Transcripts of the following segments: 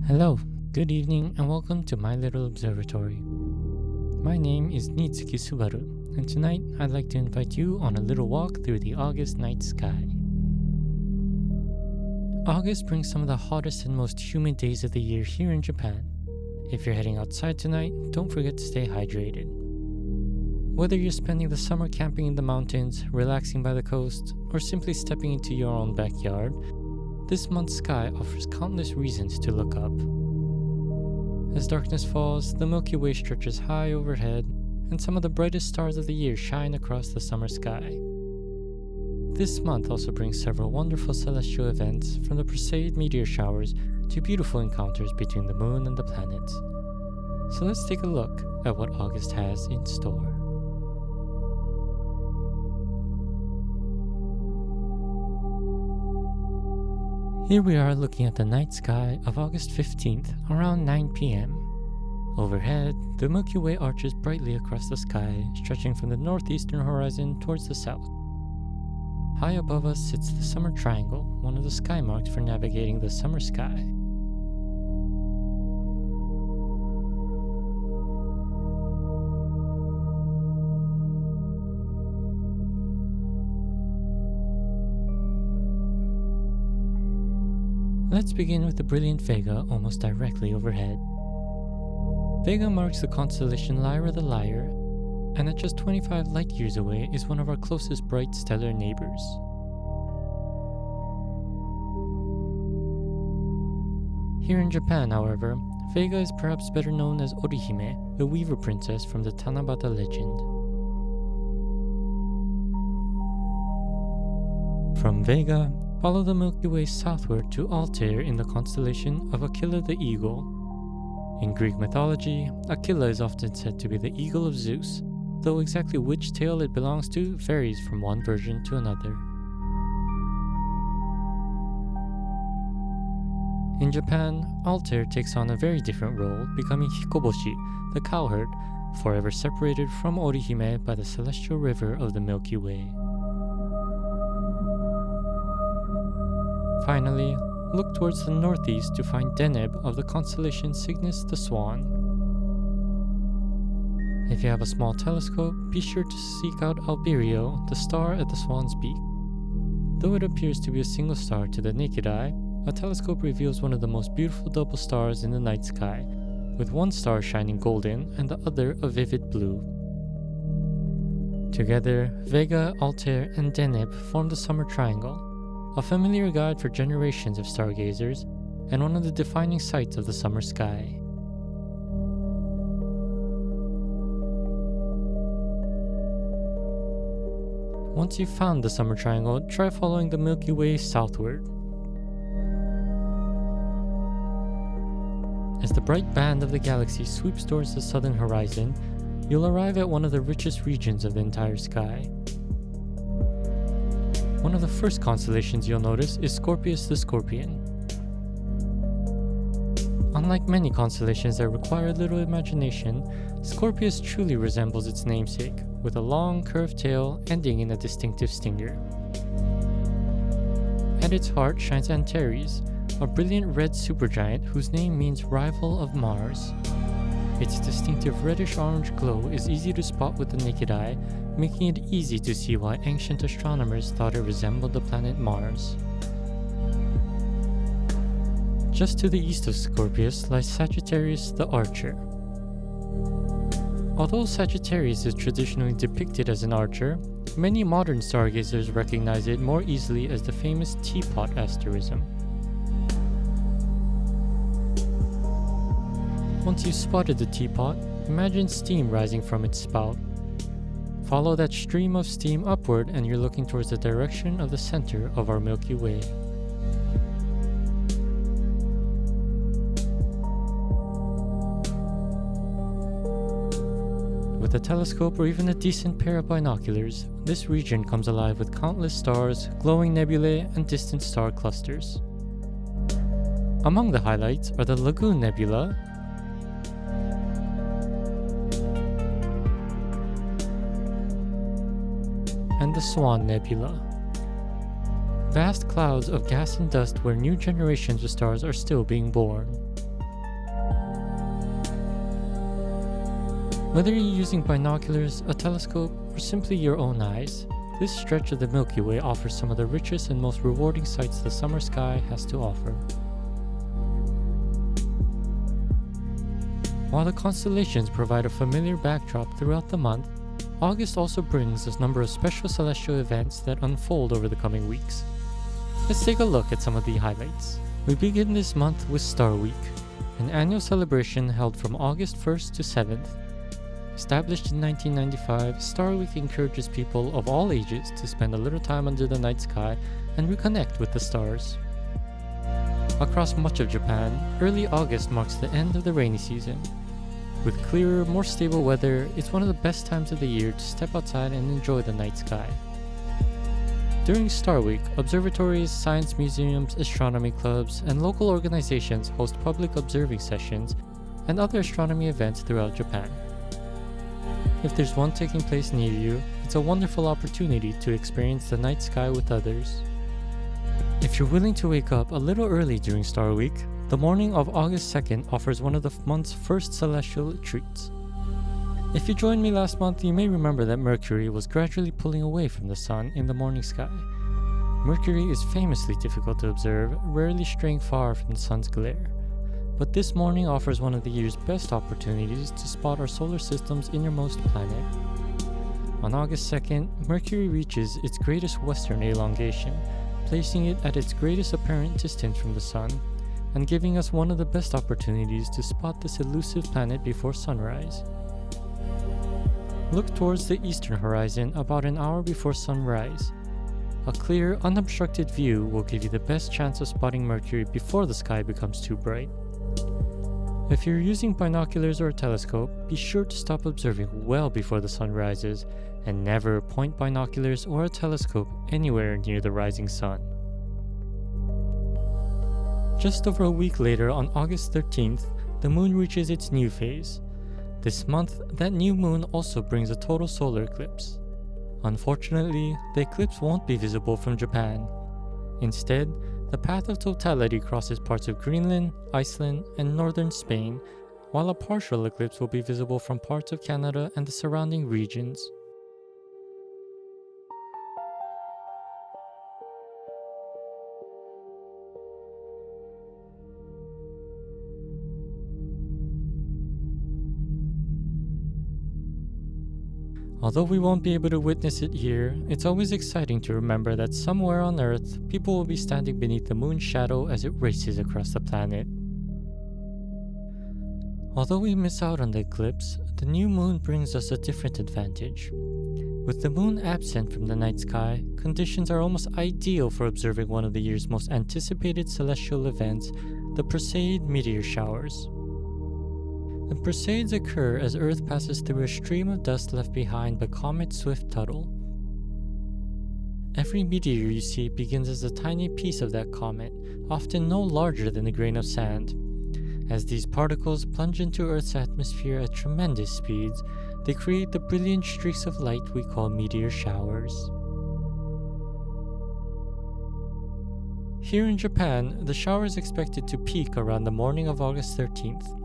Hello, good evening, and welcome to my little observatory. My name is Nitsuki Subaru, and tonight I'd like to invite you on a little walk through the August night sky. August brings some of the hottest and most humid days of the year here in Japan. If you're heading outside tonight, don't forget to stay hydrated. Whether you're spending the summer camping in the mountains, relaxing by the coast, or simply stepping into your own backyard, this month's sky offers countless reasons to look up. As darkness falls, the Milky Way stretches high overhead, and some of the brightest stars of the year shine across the summer sky. This month also brings several wonderful celestial events, from the Perseid Meteor showers to beautiful encounters between the moon and the planets. So let's take a look at what August has in store. Here we are looking at the night sky of August 15th around 9 p.m. Overhead, the Milky Way arches brightly across the sky, stretching from the northeastern horizon towards the south. High above us sits the Summer Triangle, one of the sky marks for navigating the summer sky. Let's begin with the brilliant Vega almost directly overhead. Vega marks the constellation Lyra the Lyre, and at just 25 light years away is one of our closest bright stellar neighbors. Here in Japan, however, Vega is perhaps better known as Orihime, the weaver princess from the Tanabata legend. From Vega, follow the Milky Way southward to Altair in the constellation of Aquila the Eagle. In Greek mythology, Aquila is often said to be the eagle of Zeus, though exactly which tale it belongs to varies from one version to another. In Japan, Altair takes on a very different role, becoming Hikoboshi, the cowherd, forever separated from Orihime by the celestial river of the Milky Way. Finally, look towards the northeast to find Deneb of the constellation Cygnus the Swan. If you have a small telescope, be sure to seek out Alberio, the star at the swan's beak. Though it appears to be a single star to the naked eye, a telescope reveals one of the most beautiful double stars in the night sky, with one star shining golden and the other a vivid blue. Together, Vega, Altair, and Deneb form the Summer Triangle, a familiar guide for generations of stargazers, and one of the defining sights of the summer sky. Once you've found the Summer Triangle, try following the Milky Way southward. As the bright band of the galaxy sweeps towards the southern horizon, you'll arrive at one of the richest regions of the entire sky. One of the first constellations you'll notice is Scorpius the Scorpion. Unlike many constellations that require little imagination, Scorpius truly resembles its namesake, with a long curved tail ending in a distinctive stinger. At its heart shines Antares, a brilliant red supergiant whose name means rival of Mars. Its distinctive reddish-orange glow is easy to spot with the naked eye, making it easy to see why ancient astronomers thought it resembled the planet Mars. Just to the east of Scorpius lies Sagittarius the Archer. Although Sagittarius is traditionally depicted as an archer, many modern stargazers recognize it more easily as the famous teapot asterism. Once you've spotted the teapot, imagine steam rising from its spout. Follow that stream of steam upward and you're looking towards the direction of the center of our Milky Way. With a telescope or even a decent pair of binoculars, this region comes alive with countless stars, glowing nebulae, and distant star clusters. Among the highlights are the Lagoon Nebula, and the Swan Nebula. Vast clouds of gas and dust where new generations of stars are still being born. Whether you're using binoculars, a telescope, or simply your own eyes, this stretch of the Milky Way offers some of the richest and most rewarding sights the summer sky has to offer. While the constellations provide a familiar backdrop throughout the month, August also brings a number of special celestial events that unfold over the coming weeks. Let's take a look at some of the highlights. We begin this month with Star Week, an annual celebration held from August 1st to 7th. Established in 1995, Star Week encourages people of all ages to spend a little time under the night sky and reconnect with the stars. Across much of Japan, early August marks the end of the rainy season. With clearer, more stable weather, it's one of the best times of the year to step outside and enjoy the night sky. During Star Week, observatories, science museums, astronomy clubs, and local organizations host public observing sessions and other astronomy events throughout Japan. If there's one taking place near you, it's a wonderful opportunity to experience the night sky with others. If you're willing to wake up a little early during Star Week, the morning of August 2nd offers one of the month's first celestial treats. If you joined me last month, you may remember that Mercury was gradually pulling away from the sun in the morning sky. Mercury is famously difficult to observe, rarely straying far from the sun's glare. But this morning offers one of the year's best opportunities to spot our solar system's innermost planet. On August 2nd, Mercury reaches its greatest western elongation, placing it at its greatest apparent distance from the sun, and giving us one of the best opportunities to spot this elusive planet before sunrise. Look towards the eastern horizon about an hour before sunrise. A clear, unobstructed view will give you the best chance of spotting Mercury before the sky becomes too bright. If you're using binoculars or a telescope, be sure to stop observing well before the sun rises, and never point binoculars or a telescope anywhere near the rising sun. Just over a week later, on August 13th, the moon reaches its new phase. This month, that new moon also brings a total solar eclipse. Unfortunately, the eclipse won't be visible from Japan. Instead, the path of totality crosses parts of Greenland, Iceland, and northern Spain, while a partial eclipse will be visible from parts of Canada and the surrounding regions. Although we won't be able to witness it here, it's always exciting to remember that somewhere on Earth, people will be standing beneath the moon's shadow as it races across the planet. Although we miss out on the eclipse, the new moon brings us a different advantage. With the moon absent from the night sky, conditions are almost ideal for observing one of the year's most anticipated celestial events, the Perseid Meteor showers. The Perseids occur as Earth passes through a stream of dust left behind by Comet Swift-Tuttle. Every meteor you see begins as a tiny piece of that comet, often no larger than a grain of sand. As these particles plunge into Earth's atmosphere at tremendous speeds, they create the brilliant streaks of light we call meteor showers. Here in Japan, the shower is expected to peak around the morning of August 13th.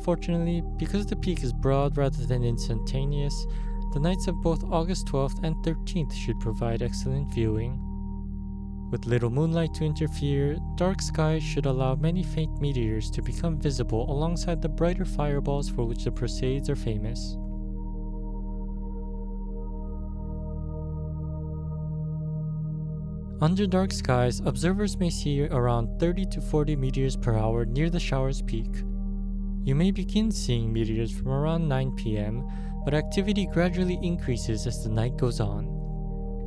Fortunately, because the peak is broad rather than instantaneous, the nights of both August 12th and 13th should provide excellent viewing. With little moonlight to interfere, dark skies should allow many faint meteors to become visible alongside the brighter fireballs for which the Perseids are famous. Under dark skies, observers may see around 30 to 40 meteors per hour near the shower's peak. You may begin seeing meteors from around 9 p.m., but activity gradually increases as the night goes on.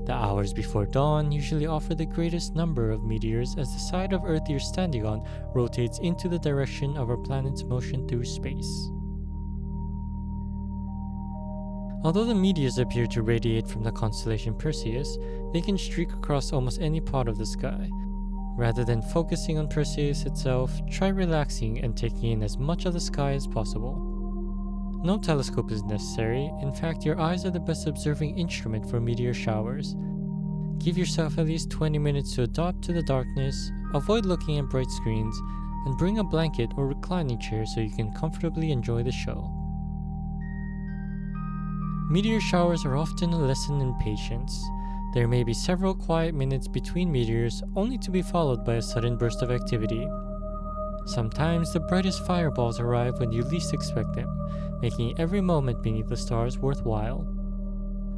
The hours before dawn usually offer the greatest number of meteors as the side of Earth you're standing on rotates into the direction of our planet's motion through space. Although the meteors appear to radiate from the constellation Perseus, they can streak across almost any part of the sky. Rather than focusing on Perseus itself, try relaxing and taking in as much of the sky as possible. No telescope is necessary. In fact, your eyes are the best observing instrument for meteor showers. Give yourself at least 20 minutes to adapt to the darkness, avoid looking at bright screens, and bring a blanket or reclining chair so you can comfortably enjoy the show. Meteor showers are often a lesson in patience. There may be several quiet minutes between meteors, only to be followed by a sudden burst of activity. Sometimes the brightest fireballs arrive when you least expect them, making every moment beneath the stars worthwhile.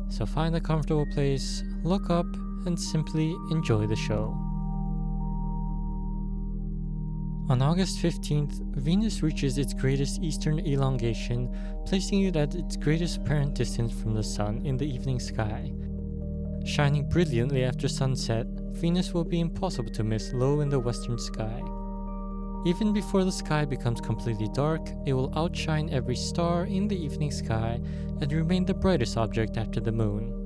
So find a comfortable place, look up, and simply enjoy the show. On August 15th, Venus reaches its greatest eastern elongation, placing it at its greatest apparent distance from the Sun in the evening sky. Shining brilliantly after sunset, Venus will be impossible to miss low in the western sky. Even before the sky becomes completely dark, it will outshine every star in the evening sky and remain the brightest object after the moon.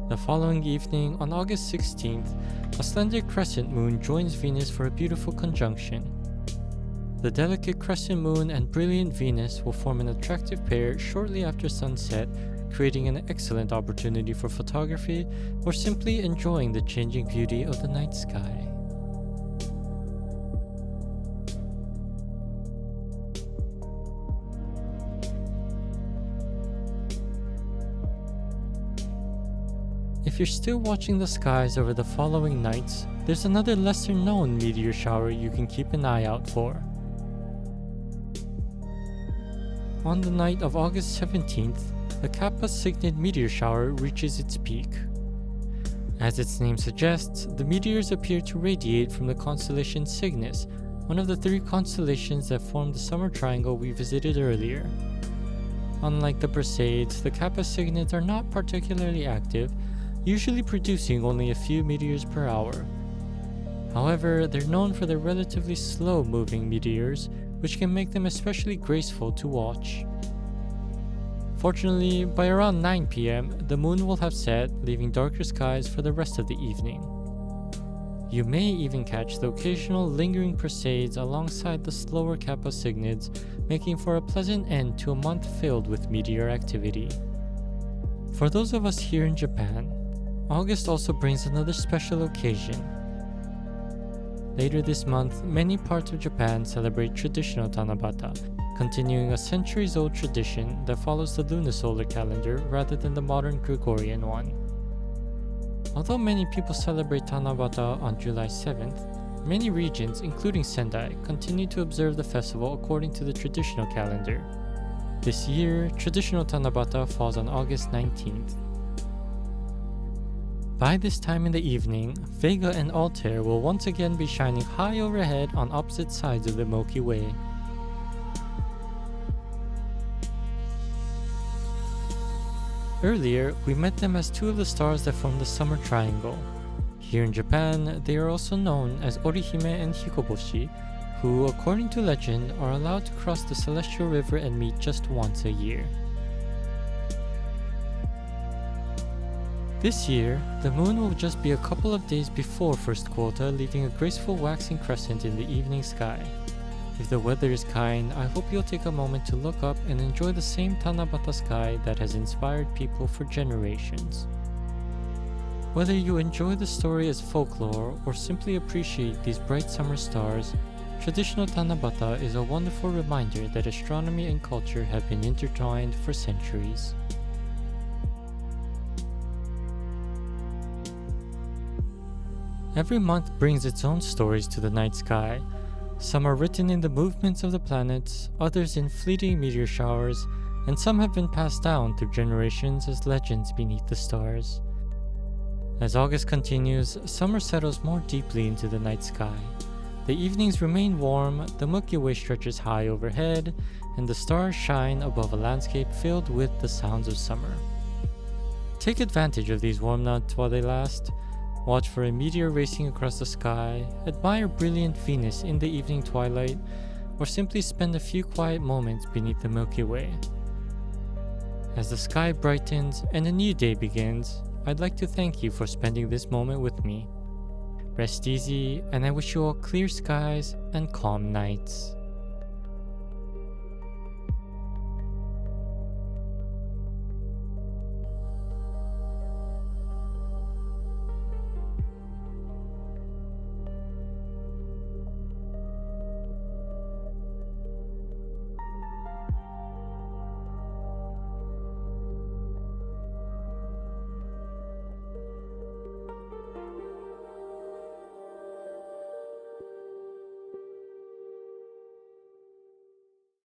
The following evening, on August 16th, a slender crescent moon joins Venus for a beautiful conjunction. The delicate crescent moon and brilliant Venus will form an attractive pair shortly after sunset, creating an excellent opportunity for photography or simply enjoying the changing beauty of the night sky. If you're still watching the skies over the following nights, there's another lesser known meteor shower you can keep an eye out for. On the night of August 17th, the Kappa Cygnid meteor shower reaches its peak. As its name suggests, the meteors appear to radiate from the constellation Cygnus, one of the 3 constellations that form the summer triangle we visited earlier. Unlike the Perseids, the Kappa Cygnids are not particularly active, usually producing only a few meteors per hour. However, they're known for their relatively slow-moving meteors, which can make them especially graceful to watch. Fortunately, by around 9 p.m., the moon will have set, leaving darker skies for the rest of the evening. You may even catch the occasional lingering Perseids alongside the slower Kappa Cygnids, making for a pleasant end to a month filled with meteor activity. For those of us here in Japan, August also brings another special occasion. Later this month, many parts of Japan celebrate traditional Tanabata, continuing a centuries-old tradition that follows the lunisolar calendar rather than the modern Gregorian one. Although many people celebrate Tanabata on July 7th, many regions, including Sendai, continue to observe the festival according to the traditional calendar. This year, traditional Tanabata falls on August 19th. By this time in the evening, Vega and Altair will once again be shining high overhead on opposite sides of the Milky Way. Earlier, we met them as 2 of the stars that form the summer triangle. Here in Japan, they are also known as Orihime and Hikoboshi, who, according to legend, are allowed to cross the celestial river and meet just once a year. This year, the moon will just be a couple of days before first quota, leaving a graceful waxing crescent in the evening sky. If the weather is kind, I hope you'll take a moment to look up and enjoy the same Tanabata sky that has inspired people for generations. Whether you enjoy the story as folklore or simply appreciate these bright summer stars, traditional Tanabata is a wonderful reminder that astronomy and culture have been intertwined for centuries. Every month brings its own stories to the night sky. Some are written in the movements of the planets, others in fleeting meteor showers, and some have been passed down through generations as legends beneath the stars. As August continues, summer settles more deeply into the night sky. The evenings remain warm, the Milky Way stretches high overhead, and the stars shine above a landscape filled with the sounds of summer. Take advantage of these warm nights while they last. Watch for a meteor racing across the sky, admire brilliant Venus in the evening twilight, or simply spend a few quiet moments beneath the Milky Way. As the sky brightens and a new day begins, I'd like to thank you for spending this moment with me. Rest easy, and I wish you all clear skies and calm nights.